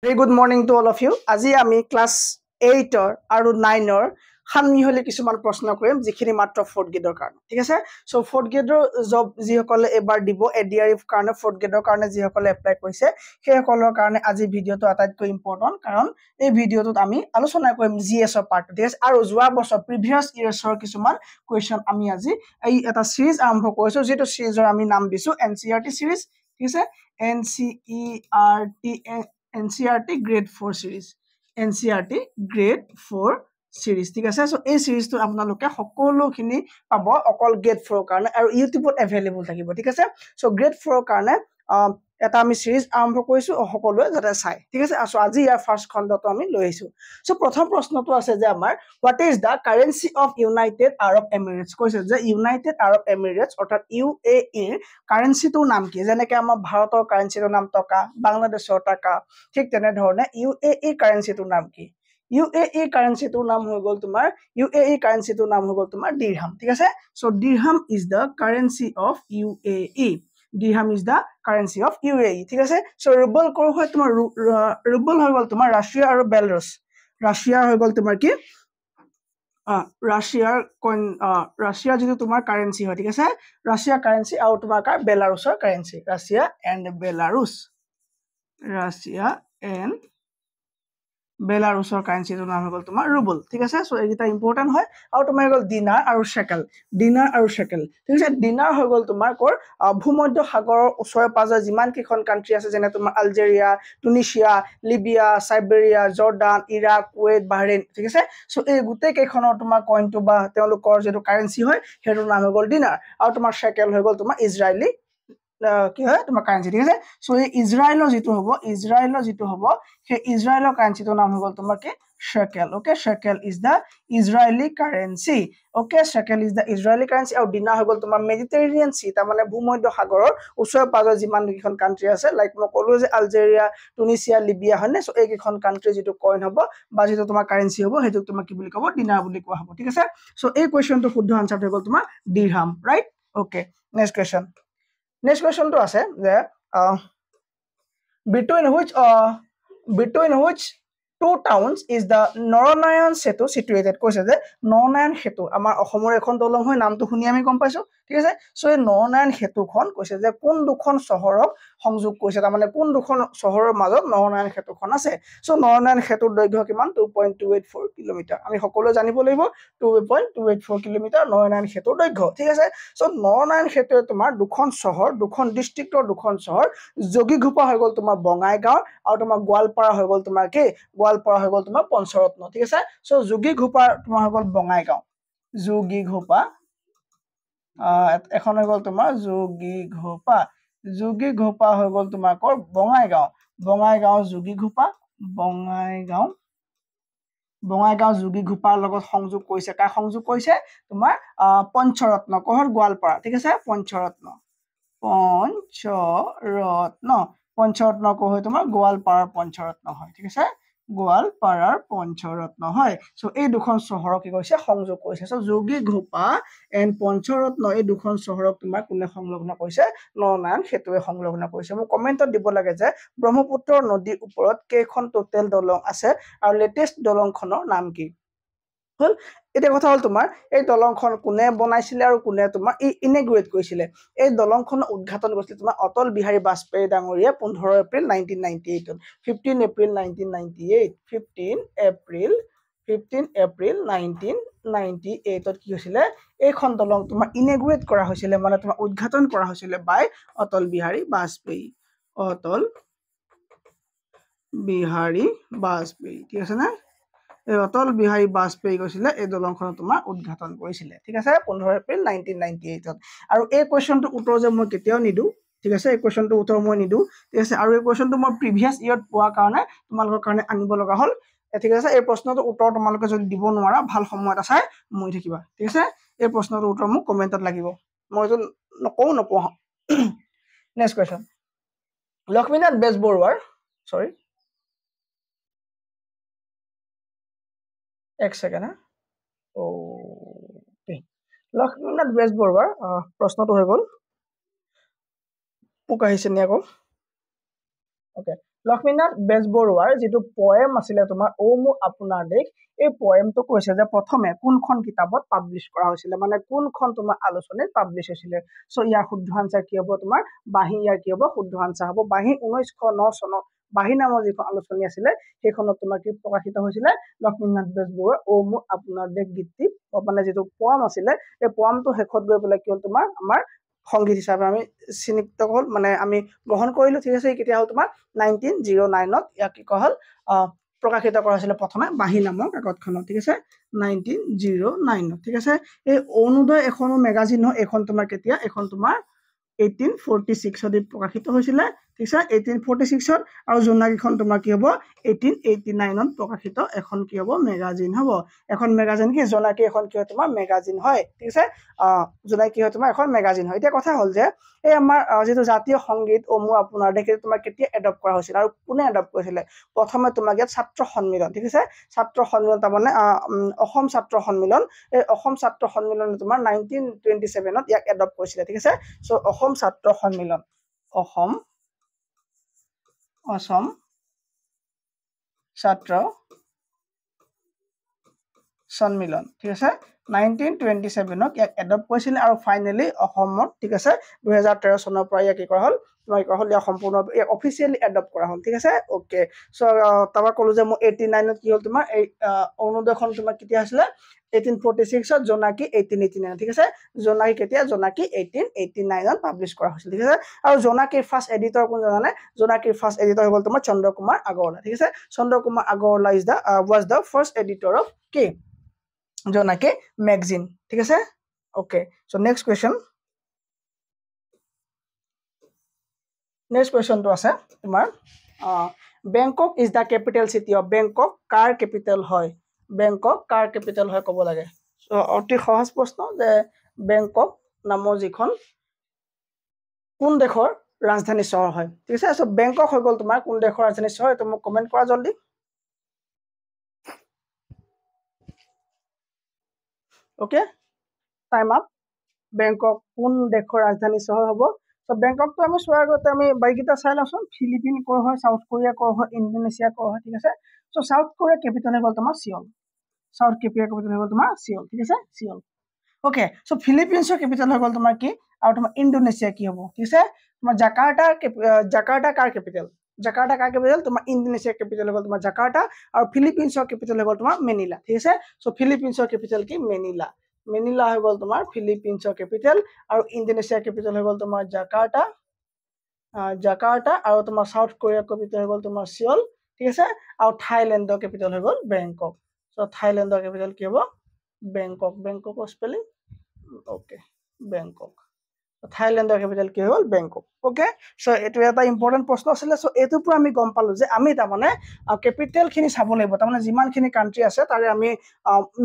Very good morning to all of you. আজি আমি class 8 আৰু 9 সানমিহলি কিছুমান প্ৰশ্ন কৰিম যিখিনি মাত্ৰ 4th গ্ৰেডৰ কাৰণে ঠিক আছে সো 4th গ্ৰেডৰ জব যিসকলে এবাৰ দিব এডিআৰএফ কাৰণে 4th গ্ৰেডৰ কাৰণে যিসকলে এপ্লাই কৰিছে সেইসকলৰ কাৰণে আজি ভিডিওটো আটাইতকৈ ইম্পৰ্টেন্ট কাৰণ এই ভিডিওটোত আমি আলোচনা কৰিম জিএছৰ পাৰ্ট ঠিক আছে আৰু যোৱা বছৰ প্ৰিভিয়াস ইয়াৰ্ছৰ কিছুমান কোৱেশ্চন আমি আজি এই এটা সিৰিজ আৰম্ভ কৰিছো যেটো সিৰিজৰ আমি নাম দিছো এনসিইআৰটি সিৰিজ ঠিক আছে NCERT grade 4 series NCERT grade 4 series ঠিক আছে সো এই সিরিজটো আপোনালোকে সকলোখিনি পাব অকল grade 4 কাৰণে আৰু ইউটিউবত अवेलेबल থাকিব ঠিক আছে সো grade 4 কাৰণে এটা আমি সিৰিজ আৰম্ভ কৰিছো সকলোৱে যাতে চাই ঠিক আছে সো আজি ইয়াৰ ফাৰ্স্ট খণ্ডটো আমি লৈ আহিছো সো প্ৰথম প্ৰশ্নটো আছে যে আমাৰ what is the currency of United Arab Emirates কৈছে যে United Arab Emirates অৰ্থাৎ UAE কাৰেন্সিটোৰ নাম কি যেনেকৈ আমাৰ ভাৰতৰ কাৰেন্সিটোৰ নাম টকা বাংলাদেশৰ টাকা ঠিক তেনে ধৰণে UAE কাৰেন্সিটোৰ নাম কি UAE কাৰেন্সিটোৰ নাম হৈ গল তোমাৰ UAE কাৰেন্সিটোৰ নাম হৈ গল তোমাৰ দিৰহাম ঠিক আছে so dirham is the currency of UAE Dirham is the currency of UAE ঠিক আছে সো রুবল কোৰ হয় তোমাৰ ৰুবল হৈ গল তোমাৰ ৰাশিয়া আৰু বেলাৰুছ ৰাশিয়া হৈ গল তোমাৰ কি ৰাশিয়াৰ কইন ৰাশিয়া যেটো তোমাৰ কাৰেন্সি হয় ঠিক আছে ৰাশিয়া কাৰেন্সি আৰু তোমাৰ বেলাৰুছৰ কাৰেন্সি ৰাশিয়া এন্ড বেলাৰুছ ৰাশিয়া এন্ড বেলাৰুছৰ কাৰেন্সিটোৰ নাম হৈ গল তোমাৰ ৰুবল ঠিক আছে সো এটা ইম্পৰ্টেন্ট হয় আৰু তোমাৰ হৈ গল দিনাৰ আৰু শেকেল ঠিক আছে দিনাৰ হৈ গল তোমাৰ কোৰ ভূমধ্য সাগৰৰ ওচৰে পাজৰে যিমান কিখন কান্ট্ৰি আছে যেনে তোমাৰ Algeria Tunisia Libya Siberia Jordan Iraq Kuwait Bahrain ঠিক আছে সো এই গুটে কেখনৰ তোমাৰ কইনটো বা তেওঁলোকৰ যেটো কাৰেন্সি হয় হেটোৰ নাম হৈ গল দিনাৰ আৰু তোমাৰ শেকেল হৈ গল তোমাৰ ইজৰাইলি কি হয় তোমাৰ কাৰেন্সি ঠিক আছে সো এই ইজৰাইলৰ যেটো হ'ব সেই ইজৰাইলৰ কাৰেন্সিটোৰ নাম হৈ গল তোমাৰ কি shekel okay shekel is the Israeli currency okay shekel is the Israeli currency আৰু দিনাৰ হৈ গল তোমাৰ মেডিটেৰিয়ান সি তাৰ মানে ভূমধ্য সাগৰৰ ওচৰে পাজৰে যিমান কিখন কান্ট্ৰি আছে লাইক মই কলো যে আলজেৰিয়া টুনিচিয়া লিবিয়া হয়নে সো এই কিখন কান্ট্ৰি যেটো কইন হ'ব বা যেটো তোমাৰ কাৰেন্সি হ'ব হেতু তোমাৰ কি বুলি ক'ব দিনাৰ বুলি কোৱা হ'ব ঠিক আছে সো এই কোৱেশ্চনটো শুদ্ধ আনসাৰ হৈ গল তোমাৰ dirham right okay next question to আছে যে between which two towns is the Naranayan Setu situated কৈছে যে নৰনাৰায়ণ সেতু আমাৰ অসমৰ এখন দলং হয় নামটো শুনি আমি গম পাইছো ঠিক আছে সো এই নৰনাৰায়ণ সেতুখন কৈছে যে কোন দুখন চহৰক সংযোগ কৰিছে তাৰ মানে কোন দুখন চহৰৰ মাজত নৰনাৰায়ণ সেতুখন আছে সো নৰনাৰায়ণ সেতুৰ দৈৰ্ঘ্য কিমান 2.284 কিলোমিটাৰ আমি সকলোৱে জানিব লাগিব 2.284 কিলোমিটাৰ নৰনাৰায়ণ সেতুৰ দৈৰ্ঘ্য ঠিক আছে সো নৰনাৰায়ণ সেতুৱে তোমাৰ দুখন চহৰ দুখন ডিস্ট্ৰিক্টৰ দুখন চহৰ যোগীঘোপা হৈ গল তোমাৰ বঙাইগাঁও আৰু তোমাৰ গোৱালপাৰা হৈ গল তোমাৰ কি গোৱালপাৰা হৈ গল তোমাৰ পঞ্চৰত্ন ঠিক আছে সো যোগীঘোপা তোমাৰ হৈ গল বঙাইগাঁও যোগীঘোপা এখন হৈ গল তোমাৰ যোগীঘোপা হৈ গল তোমাৰ কৰ বঙাইগাঁও যোগীঘোপা বঙাইগাঁও যোগীঘোপাৰ লগত সংযোগ কৰিছে কা সংযোগ কৰিছে তোমাৰ পঞ্চৰত্ন কহৰ গোৱালপাৰা ঠিক আছে পঞ্চৰত্ন কো হয় তোমাৰ গোৱালপাৰাৰ পঞ্চৰত্ন হয় ঠিক আছে গোৱালপাৰাৰ পঞ্চৰত্ন হয় সো এই দুখন চহৰক কি কৈছে সংযোগ কৰিছে সো যোগীঘোপা এন্ড পঞ্চৰত্ন এই দুখন চহৰক তোমাৰ কোনে সংলগ্ন কৰিছে নৰনাৰায়ণ সেতুৱে সংলগ্ন কৰিছে মই কমেন্টত দিব লাগে যে ব্ৰহ্মপুত্ৰ নদীৰ ওপৰত কেইখন টোটেল দলং আছে আৰু লেটেষ্ট দলংখনৰ নাম কি হল এটা কথা হল তোমাৰ এই দলংখন কোনে বনাইছিলে আৰু কোনে তোমাৰ ইনগ্ৰেট কৰিছিলে এই দলংখন উদ্ঘাটন কৰিছিল তোমাৰ অটল বিহাৰী বাজপেয়ী ডাঙৰীয়া 15 এপ্ৰিল 1998 15 এপ্ৰিল 1998 কি হৈছিলে এইখন দলং তোমাৰ ইনগ্ৰেট কৰা হৈছিলে মানে তোমাৰ উদ্ঘাটন কৰা হৈছিলে বাই অটল বিহাৰী বাজপেয়ী ঠিক আছে না অটল বিহাৰী বাজপেয়ী কৈছিলে এই দলংখন তোমাৰ উদ্ঘাটন কৰিছিলে ঠিক আছে 15 এপ্ৰিল 1998 আৰু এই কোৱেশ্চনটো উত্তৰ যে মই কেতিয়াও নিদু ঠিক আছে এই কোৱেশ্চনটো উত্তৰ মই নিদু ঠিক আছে আৰু এই কোৱেশ্চনটো মই প্ৰিভিয়াস ইয়াৰত পোৱা কাৰণে তোমালোকৰ কাৰণে আনিব লগা হল ঠিক আছে এই প্ৰশ্নটো উত্তৰ তোমালোকে যদি দিব নোৱাৰা ভাল সময় এটা চাই মই থাকিবা ঠিক আছে এই প্ৰশ্নটো উত্তৰ মোক কমেন্টত লাগিব মই তো নপঢ়া নেক্সট কোৱেশ্চন লক্ষ্মীনাথ বেজবৰুৱাৰ সৰি এক সেকেন্ড লক্ষ্মীনাথ বেজবৰুৱাৰ প্ৰশ্নটো হৈ গল পোক আহিছে নি আকৌ ওকে লক্ষ্মীনাথ বেজবৰুৱাৰ যিটো পয়েম আছিলে তোমাৰ ও মোৰ আপোনাৰ দেশ, এই পয়েমটো কৈছে যে প্ৰথমে কোনখন কিতাপত পাব্লিছ কৰা হৈছিলে, মানে কোনখন তোমাৰ আলোচনীত পাব্লিছ হৈছিলে। চ' ইয়াৰ শুদ্ধ আনচাৰ কি হ'ব তোমাৰ বাঁহী, ইয়াৰ কি হ'ব শুদ্ধ আনচাৰ হ'ব বাঁহী। 1909 চনত বাঁহী নামৰ যিখন আলোচনী আছিলে সেইখনত তোমাৰ কি প্ৰকাশিত হৈছিলে লক্ষ্মীনাথ বেজবৰুৱাৰ ও মোৰ আপোনাৰ দেশ গীতটি, মানে যিটো পয়েম আছিলে এই পয়েমটো শেষত গৈ পেলাই কি হ'ল তোমাৰ আমাৰ সংগীত হিচাপে আমি চিহ্নিত হ'ল, মানে আমি গ্ৰহণ কৰিলো। ঠিক আছে, কেতিয়া হ'ল তোমাৰ 1909ত ইয়াক কি কোৱা হ'ল প্ৰকাশিত কৰা হৈছিলে প্ৰথমে বাঁহী নামৰ কাকতখনত। ঠিক আছে, 1909ত। ঠিক আছে, এই অৰুণোদয় এখনো মেগাজিন হয়, এখন তোমাৰ কেতিয়া, এখন তোমাৰ 1846 প্ৰকাশিত হৈছিলে। ঠিক আছে, 1846 আৰু জোনাকীখন তোমাৰ কি হ'ব 1889ত প্ৰকাশিত এখন কি হ'ব মেগাজিন হ'ব। এখন মেগাজিন কি জোনাকী এখন কি হয় তোমাৰ মেগাজিন হয়। ঠিক আছে, জোনাকী হয় তোমাৰ এখন মেগাজিন হয়। এতিয়া কথা হ'ল যে এই আমাৰ যিটো জাতীয় সংগীত ও মোৰ আপোনাৰ দেশ তোমাৰ কেতিয়া এডপ্ট কৰা হৈছিল আৰু কোনে এডপ্ট কৰিছিলে। প্ৰথমে তোমাক ইয়াত ছাত্ৰ সন্মিলন, ঠিক আছে, ছাত্ৰ সন্মিলন তাৰমানে অসম ছাত্ৰ সন্মিলন, এই অসম ছাত্ৰ সন্মিলন তোমাৰ 1927ত ইয়াক এডপ্ট কৰিছিলে। ঠিক আছে, চ' অসম ছাত্ৰ সন্মিলন, অসম ছাত্ৰ সন্মিলন। ঠিক আছে, 1927ত ইয়াক এডপ্ট কৰিছিলে আৰু ফাইনেলি অসমত ঠিক আছে 2013 চনৰ পৰা ইয়াক কি কৰা হ'ল ইয়াক সম্পূৰ্ণ অফিচিয়েলি এডপ্ট কৰা হ'ল। ঠিক আছে, অ'কে। চ' তাৰপৰা ক'লো যে মোৰ 89ত কি হ'ল তোমাৰ এই অৰুণোদয়খন তোমাৰ কেতিয়া হৈছিলে 1846ত, জোনাকী 1889। ঠিক আছে, জোনাকী কেতিয়া, জোনাকী 1889ত পাব্লিছ কৰা হৈছিল। ঠিক আছে, আৰু জোনাকীৰ ফাৰ্ষ্ট এডিটৰ কোন জানানে, জোনাকীৰ ফাৰ্ষ্ট এডিটৰ হৈ গ'ল তোমাৰ চন্দ্ৰকুমাৰ আগৰৱালা। ঠিক আছে, Chandra Kumar Agarwala was the first editor of কি জোনাকী মেগাজিন। ঠিক আছে, অ'কে। চ' নেক্সট কুৱেশ্যনটো আছে তোমাৰ Bangkok is the capital city of, Bangkok কাৰ কেপিটেল হয়, বেংকক কাৰ কেপিটেল হয় ক'ব লাগে। অতি সহজ প্ৰশ্ন যে বেংকক নামৰ যিখন কোন দেশৰ ৰাজধানী চহৰ হয়। ঠিক আছে, চ' বেংকক হৈ গ'ল তোমাৰ কোন দেশৰ ৰাজধানী চহৰ, এইটো মোক কমেণ্ট কৰা জল্দি। Okay, time up. বেংকক কোন দেশৰ ৰাজধানী চহৰ হ'ব। চ' বেংককটো আমি চোৱাৰ আগতে আমি বাকীকেইটা চাই লওঁচোন, ফিলিপিন ক'ৰ হয়, চাউথ কোৰিয়া ক'ৰ হয়, ইণ্ডোনেছিয়া ক'ৰ হয়। ঠিক আছে, চ' চাউথ কোৰিয়া কেপিটেল হৈ গ'ল তোমাৰ চিঅল, চাউথ কোৰিয়া কেপিটেল হৈ গ'ল তোমাৰ চিঅল। ঠিক আছে, চিঅল। অ'কে, চ' ফিলিপিনছৰ কেপিটেল হৈ গ'ল তোমাৰ কি, আৰু তোমাৰ ইণ্ডোনেছিয়া কি হ'ব। ঠিক আছে, তোমাৰ জাকাৰ্টা কাৰ কেপিটেল, জাকাৰ্টা কাৰ কেপিটেল, তোমাৰ ইণ্ডোনেছিয়াৰ কেপিটেল হৈ গ'ল তোমাৰ জাকাৰ্টা, আৰু ফিলিপিনছৰ কেপিটেল হৈ গ'ল তোমাৰ মেনিলা। ঠিক আছে, চ' ফিলিপিনছৰ কেপিটেল কি মেনিলা, মেনিলা হৈ গ'ল তোমাৰ ফিলিপিনছৰ কেপিটেল, আৰু ইণ্ডোনেছিয়াৰ কেপিটেল হৈ গ'ল তোমাৰ জাকাৰ্টা, আৰু তোমাৰ চাউথ কোৰিয়াৰ কেপিটেল হৈ গ'ল তোমাৰ চিঅল। ঠিক আছে, আৰু থাইলেণ্ডৰ কেপিটেল হৈ গ'ল বেংকক। চ' থাইলেণ্ডৰ কেপিটেল কি হ'ব বেংকক, বেংককৰ স্পেলিং অ'কে বেংকক, থাইলেণ্ডৰ কেপিটেল কি হৈ গ'ল বেংকক। অ'কে, চ' এইটো এটা ইম্পৰ্টেণ্ট প্ৰশ্ন আছিলে। চ' এইটোৰ পৰা আমি গম পালো যে আমি তাৰমানে কেপিটেলখিনি চাব লাগিব, তাৰমানে যিমানখিনি কাণ্ট্ৰি আছে তাৰে আমি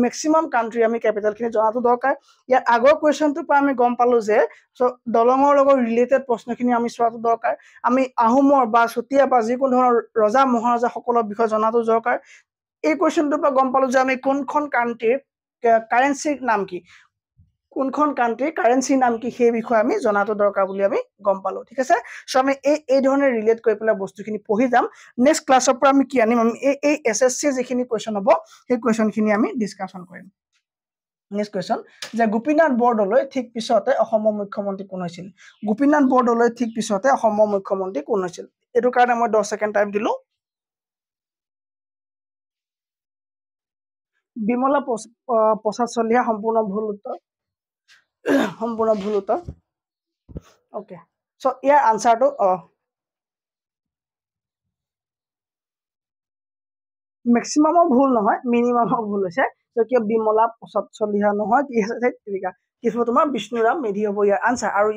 মেক্সিমাম কাণ্ট্ৰি আমি কেপিটেলখিনি জনাটো দৰকাৰ। ইয়াৰ আগৰ কুৱেশ্যনটোৰ পৰা আমি গম পালো যে চ' দলঙৰ লগত ৰিলেটেড প্ৰশ্নখিনি আমি চোৱাটো দৰকাৰ, আমি আহোমৰ বা চুতীয়া বা যিকোনো ধৰণৰ ৰজা মহাৰজাসকলৰ বিষয়ে জনাটো দৰকাৰ। এই কুৱেশ্যনটোৰ পৰা গম পালো যে আমি কোনখন কাণ্ট্ৰিৰ কাৰেঞ্চিৰ নাম কি, কোনখন কাণ্ট্ৰিৰ কাৰেঞ্চিৰ নাম কি সেই বিষয়ে আমি জনাটো দৰকাৰ বুলি আমি গম পালো। ঠিক আছে, চ' আমি এই ধৰণে ৰিলেট কৰি পেলাই বস্তুখিনি পঢ়ি যাম। নেক্সট ক্লাছৰ পৰা আমি কি আনিম, আমি এই SSC যিখিনি কুৱেশ্যন হ'ব সেই কুৱেশ্যনখিনি আমি ডিছকাশ্যন কৰিম। নেক্সট কুৱেশ্যন যে গোপীনাথ বৰদলৈ ঠিক পিছতে অসমৰ মুখ্যমন্ত্ৰী কোন হৈছিল, গোপীনাথ বৰদলৈ ঠিক পিছতে অসমৰ মুখ্যমন্ত্ৰী কোন হৈছিল। এইটো কাৰণে মই 10 ছেকেণ্ড টাইম দিলো। বিমলা প্ৰসাদ চলিহা, সম্পূৰ্ণ ভুল উত্তৰ, সম্পূৰ্ণ ভুল উত্তৰ। অ'কে, চ' ইয়াৰ আনচাৰটো মেক্সিমামৰ ভুল নহয়, মিনিমামৰ ভুল হৈছে। চ' কিয় বিমলা প্ৰসাদ চলিহা নহয়, কি আছে কি হ'ব তোমাৰ বিষ্ণুৰাম মেধি হ'ব ইয়াৰ আনচাৰ। আৰু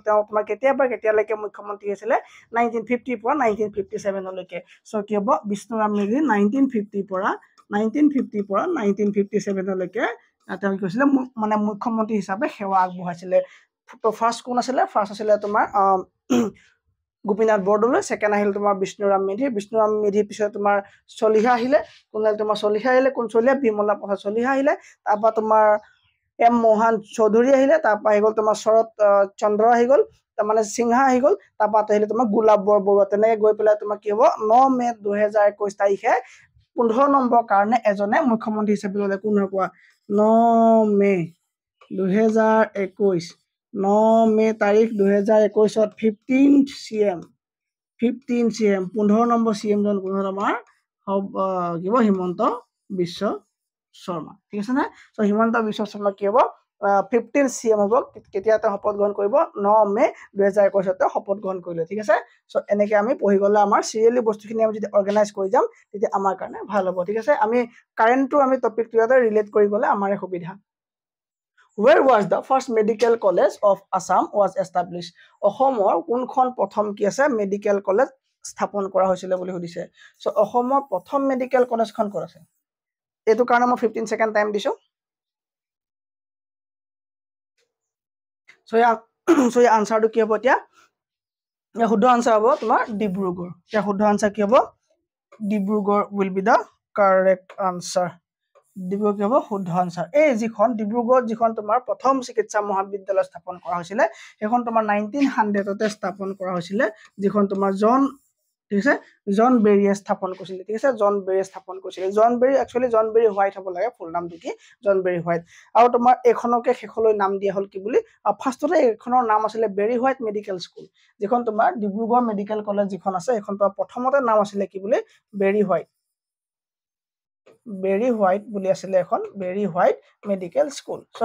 তেওঁ তোমাৰ কেতিয়াৰ পৰা কেতিয়ালৈকে মুখ্যমন্ত্ৰী হৈছিলে 1950 পৰা 1957লৈকে। চ' কি হ'ব বিষ্ণুৰাম মেধি 1950 পৰা 1957লৈকে তেওঁ কি কৈছিলে মানে মুখ্যমন্ত্ৰী হিচাপে সেৱা আগবঢ়াইছিলে। ত' ফাৰ্ষ্ট কোন আছিলে, ফাৰ্ষ্ট আছিলে তোমাৰ গোপীনাথ বৰদলৈ, ছেকেণ্ড আহিল তোমাৰ বিষ্ণুৰাম মেধি, বিষ্ণুৰাম মেধিৰ পিছত তোমাৰ চলিহা আহিলে, কোন তোমাৰ চলিহা আহিলে, কোন চলিহা বিমলা প্ৰসাদ চলিহা আহিলে, তাৰপৰা তোমাৰ M মোহন চৌধুৰী আহিলে, তাৰপৰা আহি গ'ল তোমাৰ শৰৎ চন্দ্ৰ আহি গ'ল, মানে সিংহা আহি গ'ল তাৰপৰা আহিলে তোমাৰ গোলাপ বৰবৰুৱা তেনেকৈ গৈ পেলাই তোমাৰ কি হ'ব 9 মে 2021 তাৰিখে 15 নম্বৰ কাৰণে এজনে মুখ্যমন্ত্ৰী হিচাপে ল'লে কোন হয় কোৱা 9 মে 2021 9 মে তাৰিখ 2021 15 CM 15 নম্বৰ CM জন কোন হ'ল আমাৰ কিবা হিমন্ত বিশ্ব শৰ্মা ঠিক আছে না সো হিমন্ত বিশ্ব শৰ্মা কি হ'ব 15 CM হ'ব কেতিয়া তেওঁ শপত গ্ৰহণ কৰিব 9 মে 2021 তে শপত গ্ৰহণ কৰিলে ঠিক আছে সো এনেকৈ আমি পঢ়ি গ'লে আমাৰ সিৰিয়েলি বস্তুখিনি আমি যদি অৰ্গানাইজ কৰি যাম তেতিয়া আমাৰ কাৰণে ভাল হ'ব ঠিক আছে আমি কাৰেণ্টটো আমি টপিকটো ইয়াতে ৰিলেট কৰি গ'লে আমাৰে সুবিধা Where was the first medical college of Assam was established? অসমৰ কোনখন প্ৰথম কি আছে মেডিকেল কলেজ স্থাপন কৰা হৈছিল বুলি সুধিছে সো অসমৰ প্ৰথম মেডিকেল কলেজখন ক'ত আছে এটো কাৰণে মই 15 সেকেন্ড টাইম দিছো সো এই আনসাৰটো কি হ'ব এতিয়া या শুদ্ধ আনসাৰ হ'ব তোমাৰ ডিব্ৰুগড় या শুদ্ধ আনসাৰ কি হ'ব Dibrugarh will be the correct answer Dibrugarh কি হ'ব শুদ্ধ আনসাৰ এই যিখন ডিব্ৰুগড় যিখন তোমাৰ প্ৰথম চিকিৎসা মহাবিদ্যালয় স্থাপন কৰা হৈছিল সেইখন তোমাৰ 1900 তে স্থাপন কৰা হৈছিল যিখন তোমাৰ জন ঠিক আছে জন বেৰিয়ে স্থাপন কৰিছিল ঠিক আছে জন বেৰিয়ে স্থাপন কৰিছিল জন বেৰি একচুয়ালি জন বেৰি হোৱাইট হ'ব লাগে ফুল নামটো কি জন বেৰি হোৱাইট আৰু তোমাৰ এখনকে খেখলৈ নাম দিয়া হ'ল কি বুলি ফাৰ্ষ্টতে এখনৰ নাম আছিল বেৰি হোৱাইট মেডিকেল স্কুল যিখন তোমাৰ ডিব্ৰুগড় মেডিকেল কলেজ যিখন আছে এখন তোমাৰ প্ৰথমতে নাম আছিল কি বুলি বেৰি হোৱাইট বুলি আছিল এখন বেৰি হোৱাইট মেডিকেল স্কুল সো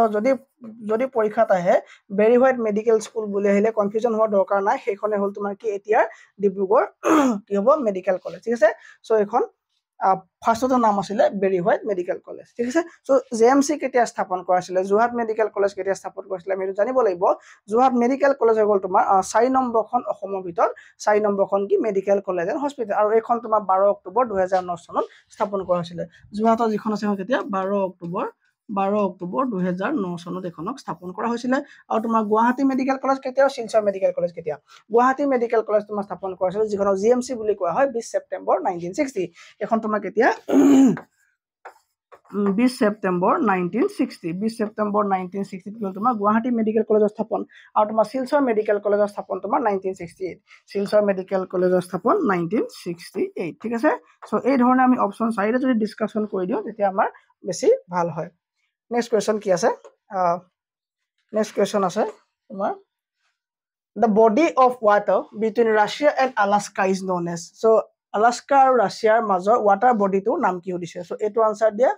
যদি পৰীক্ষাত আহে বেৰি হোৱাইট মেডিকেল স্কুল বুলি আহিলে কনফিউজন হোৱাৰ দৰকাৰ নাই সেইখনে হ'ল তোমাৰ কি এতিয়া ডিব্ৰুগড় কি হ'ব মেডিকেল কলেজ ঠিক আছে সো এখন ফাৰ্ষ্টতে নাম আছিল বেৰি হোৱাইট মেডিকেল কলেজ ঠিক আছে সো জেএমসি কেতিয়া স্থাপন কৰা হৈছিল যোৰহাট মেডিকেল কলেজ কেতিয়া স্থাপন কৰিছিল আমি জানিব লাগিব যোৰহাট মেডিকেল কলেজ হৈ গ'ল তোমাৰ 4 নম্বৰখন অসমৰ ভিতৰত 4 নম্বৰখন কি মেডিকেল কলেজ এণ্ড হস্পিটেল আৰু এইখন তোমাৰ 12 অক্টোবৰ 2009 চনত স্থাপন কৰা হৈছিল যোৰহাটৰ যিখন আছে কেতিয়া 12 অক্টোবৰ 2009 চনত এখনক স্থাপন কৰা হৈছিল আৰু তোমাৰ গুৱাহাটী মেডিকেল কলেজ কেতিয়া শিলচৰ মেডিকেল কলেজ কেতিয়া গুৱাহাটী মেডিকেল কলেজ তোমাৰ স্থাপন কৰা হৈছিল যিখন জিএমসি বুলি কোৱা হয় 20 ছেপ্টেম্বৰ 1960 এখন তোমাৰ কেতিয়া 20 ছেপ্টেম্বৰ 1960 কি হ'ল তোমাৰ গুৱাহাটী মেডিকেল কলেজৰ স্থাপন আৰু তোমাৰ শিলচৰ মেডিকেল কলেজৰ স্থাপন তোমাৰ 1968 শিলচৰ মেডিকেল কলেজৰ স্থাপন 1968 ঠিক আছে সো এই ধৰণে আমি অপচন 4 যদি ডিসকাশন কৰি দিও তেতিয়া আমাৰ বেছি ভাল হয় নেক্সট কোৱেশ্চন কি আছে নেক্সট কোৱেশ্চন আছে তোমাৰ the body of water between Russia and Alaska is known as so Alaska আৰু ৰাছিয়াৰ মাজৰ water body টো নাম কি হৈছে সো এটো আনসাৰ দিয়া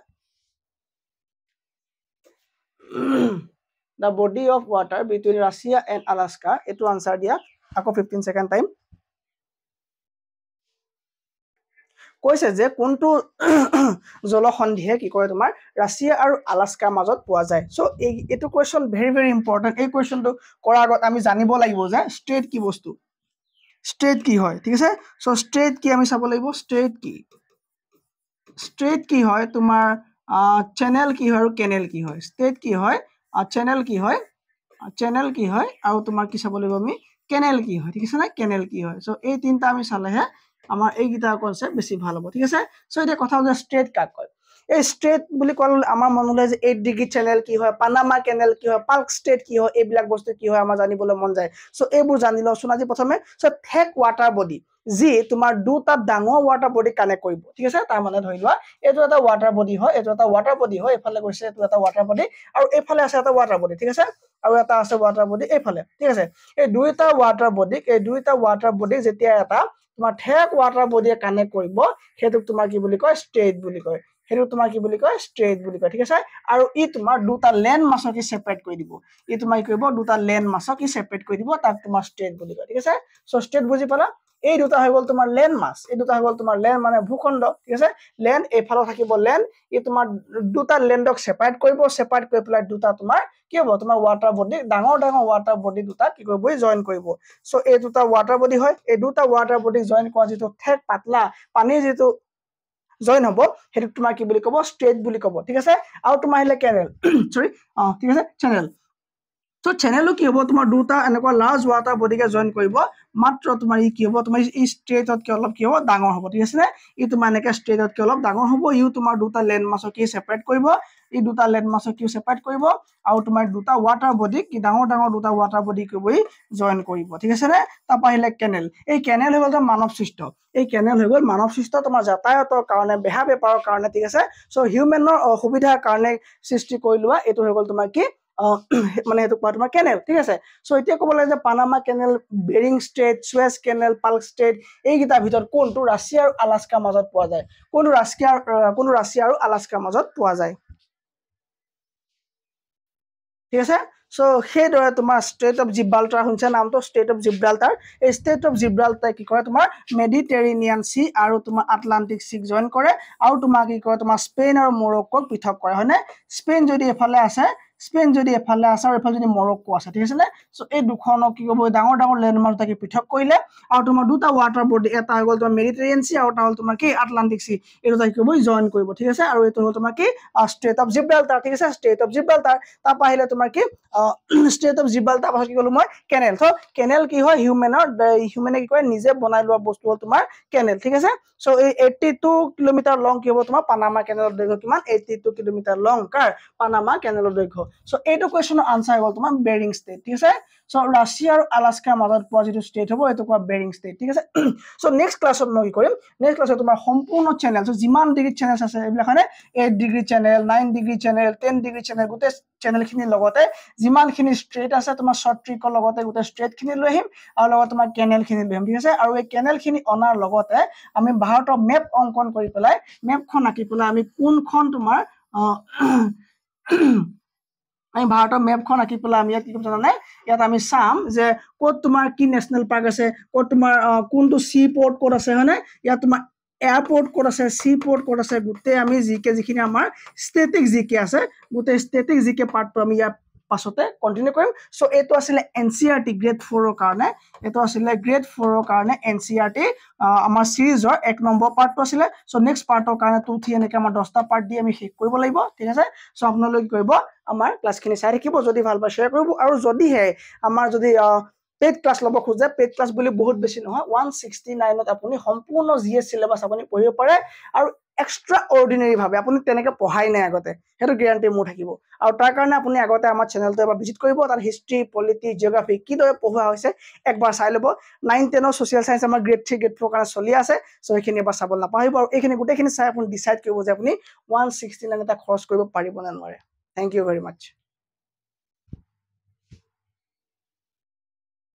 the body of water between Russia and Alaska এটো আনসাৰ দিয়া আকৌ 15 সেকেন্ড টাইম কৈছে যে কোনটো জলসন্ধিয়ে কি কৰে তোমাৰ ৰাছিয়া আৰু আলাস্কাৰ মাজত পোৱা যায় সো এটো কোৱেশ্চন ভেৰি ইম্পৰ্টেন্ট এই কোৱেশ্চনটো কৰাৰ আগত আমি জানিব লাগিব যে ষ্ট্ৰেট কি বস্তু ষ্ট্ৰেট কি হয় ঠিক আছে সো ষ্ট্ৰেট কি আমি চাব লাগিব ষ্ট্ৰেট কি হয় তোমাৰ চেনেল কি হয় আৰু কেনেল কি হয় ষ্ট্ৰেট কি হয় চেনেল কি হয় আৰু তোমাৰ কি চাব লাগিব আমি কেনেল কি হয় ঠিক আছে না কেনেল কি হয় সো এই তিনটা আমি চালেহে আমাৰ এই গিটা কনসেপ্ট বেছি ভাল হ'ব ঠিক আছে সো এটা কথা হল ষ্ট্ৰেট কাক কয় এই ষ্ট্ৰেট বুলি ক'লে আমাৰ মনলৈ যে 8 ডিগ্ৰী চেনেল কি হয় পানামা কেনেল কি হয় পাল্ক ষ্ট্ৰেট কি হয় এইবিলাক বস্তু কি হয় আমাৰ জানিবলৈ মন যায় সো এইবোৰ জানি লওঁচোন আজি প্ৰথমে সো থেক ওয়াটাৰ বডি যি তোমাৰ দুটা ডাঙৰ ওয়াটাৰ বডি কানেক্ট কৰিব ঠিক আছে তাৰ মানে ধৰি লোৱা এটো এটা ওয়াটাৰ বডি হয় এফালে গৈছে এটো এটা ওয়াটাৰ বডি আৰু এফালে আছে এটা ওয়াটাৰ বডি ঠিক আছে আৰু এটা আছে ওয়াটাৰ বডি এফালে ঠিক আছে এই দুইটা ওয়াটাৰ বডি যেতিয়া এটা তোমাৰ থেক ওয়াটাৰ বডিয়ে কানেক্ট কৰিব হেতুক তোমাৰ কি বুলি কয় ষ্ট্ৰেট বুলি কয় ঠিক আছে আৰু ই তোমাৰ দুটা লেন্ড মাছক কি সেপাৰেট কৰি দিব ই তোমাৰ কি কৰিব দুটা লেন্ড মাছক কি সেপাৰেট কৰি দিব তাক তোমাৰ ষ্ট্ৰেট বুলি কয় ঠিক আছে সো ষ্ট্ৰেট বুজি পালা এই দুটা হৈ গল তোমাৰ লেন্ড মাছ এই দুটা হৈ গল তোমাৰ লেন্ড মানে ভূখণ্ড ঠিক আছে লেন্ড এফালে থাকিব লেন্ড ই তোমাৰ দুটা লেন্ডক সেপাৰেট কৰিব সেপাৰেট কৰি পেলাই দুটা তোমাৰ কি হ'ব তোমাৰ ওয়াটাৰ বডি ডাঙৰ ওয়াটাৰ বডি দুটা কি কৰিব জয়েন কৰিব সো এই দুটা ওয়াটাৰ বডি হয় এই দুটা ওয়াটাৰ বডি জয়েন কৰা যেটো থেক পাতলা পানী যেটো জয়েন হ'ব হেতু তোমাৰ কি বুলি ক'ব ষ্ট্ৰেট বুলি ক'ব ঠিক আছে আৰু তোমাৰ আহিলে কেনেল সৰি ঠিক আছে চেনেল সো চেনেলো কি হ'ব তোমাৰ দুটা এনেকুৱা লাৰ্জ ৱাটাৰ বডিকে জইন কৰিব মাত্ৰ তোমাৰ ই কি হ'ব তোমাৰ ই ষ্ট্ৰেটতকে অলপ কি হ'ব ডাঙৰ হ'ব ঠিক আছে নে ই তোমাৰ এনেকে ষ্ট্ৰেটতকে অলপ ডাঙৰ হ'ব ইও তোমাৰ দুটা লেণ্ড মাছক কি সেপাৰেট কৰিব ই দুটা লেণ্ড মাছক কি সেপাৰেট কৰিব আৰু তোমাৰ দুটা ৱাটাৰ বডি কি ডাঙৰ ডাঙৰ দুটা ৱাটাৰ বডি কি ই জইন কৰিব ঠিক আছে নে তাৰপৰা আহিলে কেনেল এই কেনেল হৈ গ'ল মানৱ সৃষ্ট এই কেনেল হৈ গ'ল মানৱ সৃষ্ট তোমাৰ যাতায়াতৰ কাৰণে বেহা বেপাৰৰ কাৰণে ঠিক আছে সো হিউমেনৰ অসুবিধাৰ কাৰণে সৃষ্টি কৰি লোৱা এইটো হৈ গ'ল তোমাৰ কি মানে সেইটো কোৱা তোমাৰ কেনেল ঠিক আছে সো এতিয়া ক'ব লাগে যে পানামা কেনেল বেৰিং ষ্ট্ৰেট সুৱেজ কেনেল পাল্ক ষ্ট্ৰেট এইকেইটাৰ ভিতৰত কোনটো ৰাছিয়া আৰু আলাস্কাৰ মাজত পোৱা যায় কোনটো ৰাছিয়া আৰু আলাস্কাৰ মাজত পোৱা যায় ঠিক আছে সো সেইদৰে তোমাৰ ষ্ট্ৰেট অফ জিব্ৰাল্টাৰ শুনিছা নামটো ষ্ট্ৰেট অফ জিব্ৰাল্টাৰ এই ষ্ট্ৰেট অফ জিব্ৰাল্টাৰ কি কৰে তোমাৰ মেডিটেৰেনিয়ান চি আৰু তোমাৰ আটলান্টিক চিক জইন কৰে আৰু তোমাৰ কি কৰে তোমাৰ স্পেইন আৰু মৰক্কোক পৃথক কৰে হয়নে স্পেইন যদি এফালে আছে আৰু এফালে যদি মৰক্কো আছে ঠিক আছে নে সো এই দুখনক কি ক'ব ডাঙৰ ডাঙৰ লেণ্ডমাৰ্ক তাকে পৃথক কৰিলে আৰু তোমাৰ দুটা ৱাটাৰ বডি এটা হৈ গ'ল তোমাৰ মেডিটেৰিয়ান চি আৰু এটা হ'ল তোমাৰ কি আটলান্টিক চি এইটো তাকে কি জইন কৰিব ঠিক আছে আৰু এইটো হ'ল তোমাৰ কি ষ্ট্ৰেট অফ জিব্ৰাল্টাৰ ঠিক আছে ষ্ট্ৰেট অফ জিব্ৰাল্টাৰ তাৰপৰা আহিলে তোমাৰ কি ষ্ট্ৰেট অফ জিব্ৰাল্টাৰ পাছত কি ক'লো মই কেনেল সো কেনেল কি হয় হিউমেনে কি কয় নিজে বনাই লোৱা বস্তু হ'ল তোমাৰ কেনেল ঠিক আছে সো এই 82 কিলোমিটাৰ লং কি হ'ব তোমাৰ পানামা কেনেলৰ দৈৰ্ঘ্য কিমান 82 কিলোমিটাৰ লং কাৰ পানামা কেনেলৰ দৈৰ্ঘ্য সো এইটো কোৱেশ্চনৰ আনসাৰ হ'ল তোমাৰ বেৰিং ষ্টেট ঠিক আছে সো ৰাছিয়া আৰু আলাস্কাৰ মাজত পোৱা যিটো ষ্টেট হ'ব এইটো কোৱা বেৰিং ষ্টেট ঠিক আছে সো নেক্সট ক্লাছত মই কি কৰিম নেক্সট ক্লাছত তোমাৰ সম্পূৰ্ণ চেনেল সো যিমান ডিগ্ৰী চেনেল আছে এইবিলাক মানে 8 degree channel 9 degree channel 10 degree channel গোটেই চেনেলখিনিৰ লগতে যিমানখিনি ষ্ট্ৰেট আছে তোমাৰ শৰ্ট ট্ৰিকৰ লগতে গোটেই ষ্ট্ৰেটখিনি লৈ আহিম আৰু লগত তোমাৰ কেনেলখিনি লৈ আহিম ঠিক আছে আৰু এই কেনেলখিনি অনাৰ লগতে আমি ভাৰতৰ মেপ অংকন কৰি পেলাই মেপখন আঁকি পেলাই আমি কোনখন তোমাৰ আমি ভাৰতৰ মেপখন আঁকি পেলাই আমি ইয়াত কি কৰিম জানানে ইয়াত আমি চাম যে ক'ত তোমাৰ কি নেশ্যনেল পাৰ্ক আছে ক'ত তোমাৰ কোনটো চি পৰ্ট ক'ত আছে হয়নে ইয়াত তোমাৰ এয়াৰপৰ্ট ক'ত আছে চি পৰ্ট ক'ত আছে গোটেই আমি যিখিনি আমাৰ ষ্টেটিক জিকে আছে গোটেই ষ্টেটিক জিকে পাৰ্টটো আমি ইয়াত পাছতে কন্টিনিউ কৰিম সো এইটো আছিলে এনচিইআৰটি গ্ৰেড 4 ৰ কাৰণে এইটো আছিলে গ্ৰেড 4 ৰ কাৰণে এনচিইআৰটি আমাৰ সিৰিজৰ 1 নম্বৰ পাৰ্টটো আছিলে সো নেক্সট পাৰ্টৰ কাৰণে 2 3 এনেকৈ আমাৰ 10টা পাৰ্ট দি আমি শেষ কৰিব লাগিব ঠিক আছে সো আপোনালোকে কৰিব আমাৰ ক্লাছখিনি চাই থাকিব যদি ভাল পায় শ্বেয়াৰ কৰিব আৰু যদিহে আমাৰ যদি পেড ক্লাছ ল'ব খোজে পেড ক্লাছ বুলি বহুত বেছি নহয় 169ত আপুনি সম্পূৰ্ণ জিএছ সিলেবাছ আপুনি পঢ়িব পাৰে আৰু এক্সট্ৰা অৰ্ডিনাৰী ভাবে আপুনি তেনেকৈ পঢ়াই নাই আগতে সেইটো গ্যাৰান্টি মোৰ থাকিব আৰু তাৰ কাৰণে আপুনি আগতে আমাৰ চেনেলটো এবাৰ ভিজিট কৰিব তাৰ হিষ্ট্ৰী পলিটি জিঅ'গ্ৰাফি কিদৰে পঢ়োৱা হৈছে একবাৰ চাই ল'ব 9 10ৰ ছ'চিয়েল চায়েন্স আমাৰ গ্ৰেড 3 গ্ৰেড 4 কাৰণে চলি আছে সো এইখিনি এবাৰ চাব নাপাহৰিব আৰু এইখিনি গোটেইখিনি চাই আপুনি ডিচাইড কৰিব যে আপুনি 169 এটা খৰচ কৰিব পাৰিব নে নোৱাৰে থ্যাংক ইউ ভেৰি মাচ